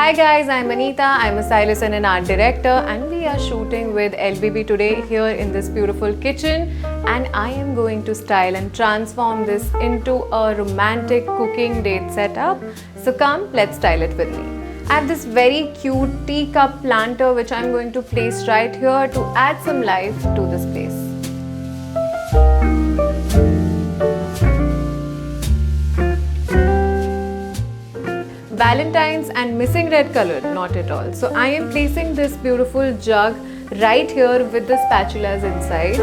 Hi guys, I'm Anita. I'm a stylist and an art director, and we are shooting with Elvy today here in this beautiful kitchen, and I am going to style and transform this into a romantic cooking date setup. So come, let's style it with me. I have this very cute teacup planter which I'm going to place right here to add some life to this place. Valentine's and missing red color, not at all. So I am placing this beautiful jug right here with the spatulas inside.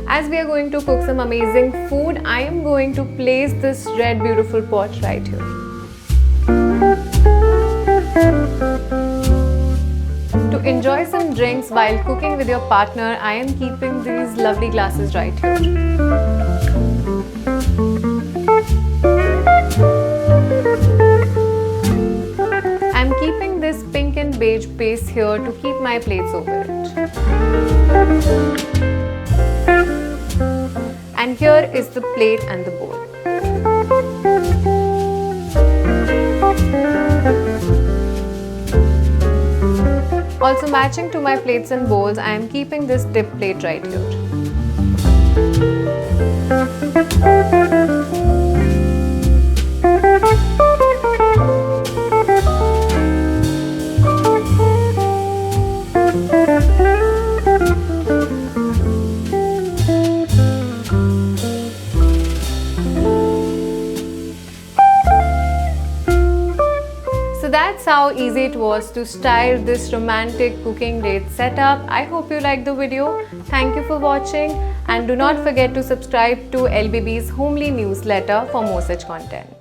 As we are going to cook some amazing food, I am going to place this red beautiful pot right here. To enjoy some drinks while cooking with your partner, I am keeping these lovely glasses right here. I'm keeping this pink and beige base here to keep my plates over it. And here is the plate and the bowl. Also matching to my plates and bowls, I am keeping this dip plate right here. So that's how easy it was to style this romantic cooking date setup. I hope you liked the video. Thank you for watching, and do not forget to subscribe to LBB's homely newsletter for more such content.